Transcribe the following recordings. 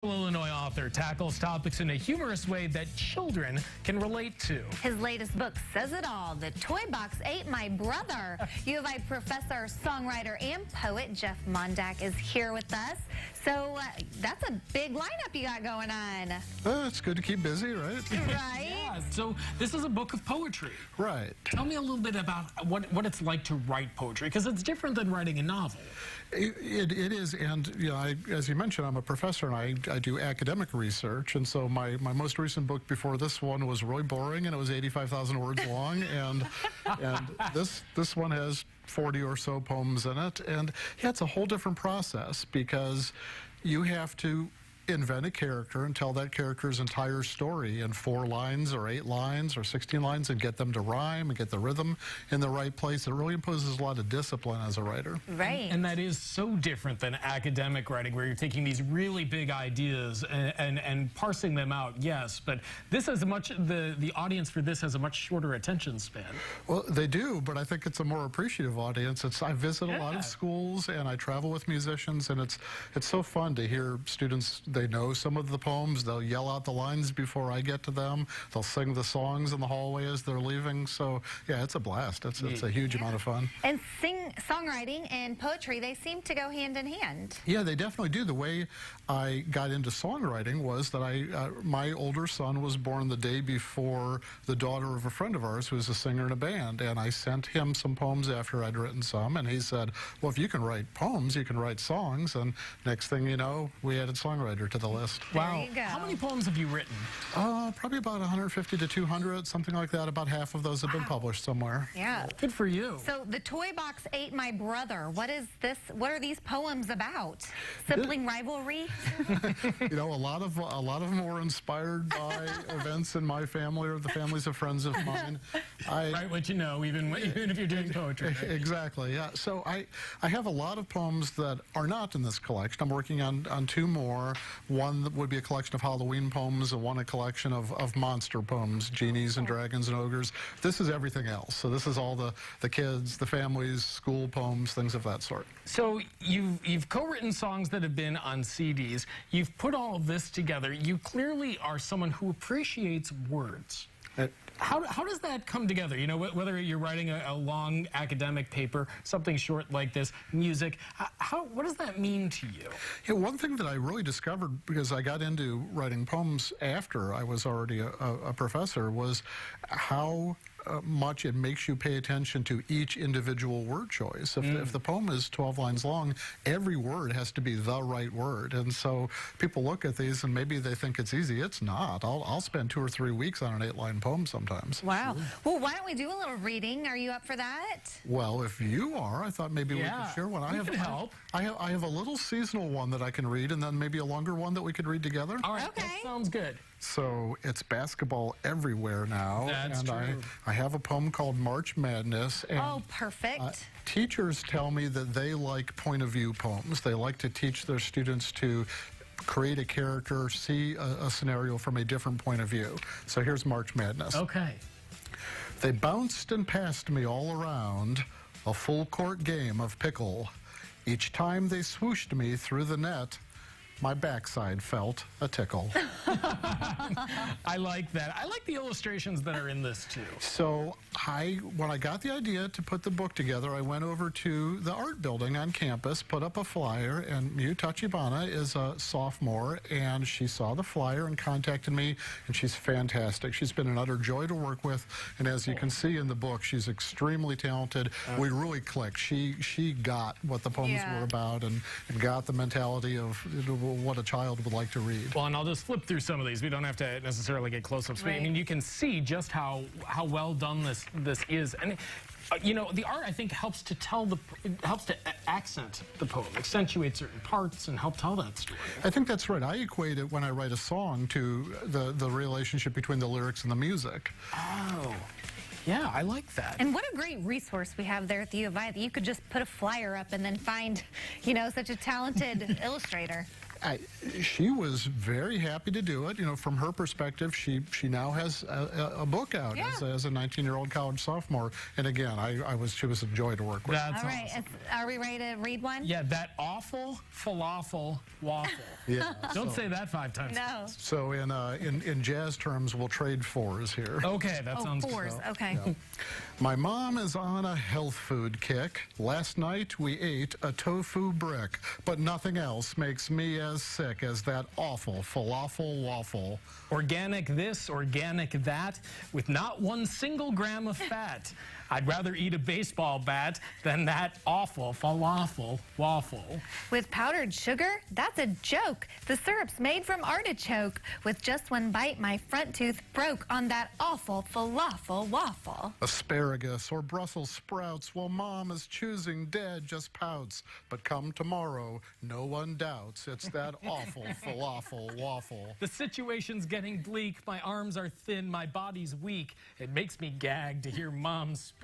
Illinois author tackles topics in a humorous way that children can relate to. His latest book says it all. The Toy Box Ate My Brother. U of I professor, songwriter, and poet Jeff Mondak is here with us. So that's a big lineup you got going on. It's good to keep busy, right? Right? Yeah, so this is a book of poetry. Right. Tell me a little bit about what it's like to write poetry, because it's different than writing a novel. It is, and you know, as you mentioned, I'm a professor and I do academic research, and so my most recent book before this one was really boring, and it was 85,000 words long, and this one has 40 or so poems in it, and yeah, it's a whole different process because you have to invent a character and tell that character's entire story in 4 lines or 8 lines or 16 lines and get them to rhyme and get the rhythm in the right place. It really imposes a lot of discipline as a writer. Right. And that is so different than academic writing, where you're taking these really big ideas and parsing them out, yes, but this has the audience for this has a much shorter attention span. Well, they do, but I think it's a more appreciative audience. I visit a lot of schools and I travel with musicians, and it's so fun to hear students. They know some of the poems. They'll yell out the lines before I get to them. They'll sing the songs in the hallway as they're leaving. So, yeah, it's a blast. It's a huge amount of fun. And songwriting and poetry, they seem to go hand in hand. Yeah, they definitely do. The way I got into songwriting was that my older son was born the day before the daughter of a friend of ours who was a singer in a band, and I sent him some poems after I'd written some, and he said, well, if you can write poems, you can write songs, and next thing you know, we added songwriter to the list. Wow. There you go. How many poems have you written? Probably about 150 to 200, something like that. About half of those have been published somewhere. Yeah. Good for you. So the Toy Box Ate My Brother. What is this? What are these poems about? Sibling rivalry? You know, a lot of them were inspired by events in my family or the families of friends of mine. Write what you know, even if you're doing poetry. Right? Exactly, yeah. So I have a lot of poems that are not in this collection. I'm working on 2 more. One that would be a collection of Halloween poems, and one a collection of monster poems, genies and dragons and ogres. This is everything else. So this is all the kids, the families, school poems, things of that sort. So you've co-written songs that have been on CDs. You've put all of this together. You clearly are someone who appreciates words. How does that come together? You know, whether you're writing a long academic paper, something short like this, music, what does that mean to you? Yeah, one thing that I really discovered, because I got into writing poems after I was already a professor, was how much it makes you pay attention to each individual word choice. If the poem is 12 lines long, every word has to be the right word. And so people look at these and maybe they think it's easy. It's not. I'll spend 2 or 3 weeks on an 8-line poem sometimes. Wow. Well, why don't we do a little reading? Are you up for that? Well, if you are, I thought maybe we could share one. I have a little seasonal one that I can read, and then maybe a longer one that we could read together. All right, okay. That sounds good. So it's basketball everywhere now. That's true. I have a poem called March Madness. And, oh, perfect. Teachers tell me that they like point of view poems. They like to teach their students to create a character, see a scenario from a different point of view. So here's March Madness. Okay. They bounced and passed me all around, a full court game of pickle. Each time they swooshed me through the net, my backside felt a tickle. I like that. I like the illustrations that are in this too. So when I got the idea to put the book together, I went over to the art building on campus, put up a flyer, and Miu Tachibana is a sophomore, and she saw the flyer and contacted me, and she's fantastic. She's been an utter joy to work with, and as you can see in the book, she's extremely talented. We really clicked. She got what the poems were about and got the mentality of what a child would like to read. Well, and I'll just flip through some of these. We don't have to necessarily get close-ups. Right. I mean, you can see just how well done this is. And you know, the art, I think, helps to accent the poem, accentuate certain parts, and help tell that story. I think that's right. I equate it when I write a song to the relationship between the lyrics and the music. Oh. Yeah, I like that. And what a great resource we have there at the U of I that you could just put a flyer up and then find, you know, such a talented illustrator. She was very happy to do it. You know, from her perspective, she now has a book out as a 19-year-old college sophomore. And again, she was a joy to work with. That's All right, awesome. are we ready to read one? Yeah, that awful falafel waffle. Yeah. Don't say that 5 times. No. So in jazz terms, we'll trade fours here. Okay, that Oh, sounds good. 4s. Okay. My mom is on a health food kick. Last night we ate a tofu brick, but nothing else makes me as sick as that awful falafel waffle. Organic this, organic that, with not 1 single gram of fat. I'd rather eat a baseball bat than that awful falafel waffle. With powdered sugar? That's a joke. The syrup's made from artichoke. With just 1 bite, my front tooth broke on that awful falafel waffle. Asparagus or Brussels sprouts, while mom is choosing dead just pouts. But come tomorrow, no one doubts it's that awful falafel waffle. The situation's getting bleak. My arms are thin, my body's weak. It makes me gag to hear mom speak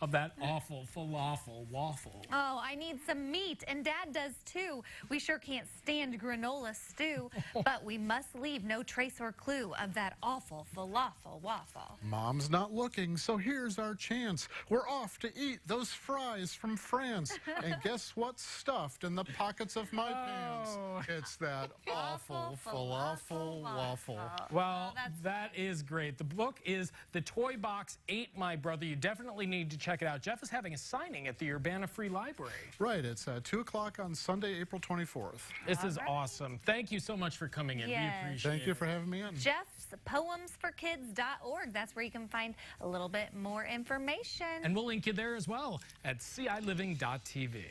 of that awful falafel waffle. Oh, I need some meat, and Dad does too. We sure can't stand granola stew, but we must leave no trace or clue of that awful falafel waffle. Mom's not looking, so here's our chance. We're off to eat those fries from France. And guess what's stuffed in the pockets of my pants? It's that awful falafel waffle. Well, that is great. The book is The Toy Box Ate My Brother. You definitely need to check it out. Jeff is having a signing at the Urbana Free Library. Right, it's at 2 o'clock on Sunday, April 24th. This is awesome. Thank you so much for coming in. Yes. We appreciate it. Thank you for having me in. Jeff's poemsforkids.org. That's where you can find a little bit more information. And we'll link you there as well at CILiving.tv.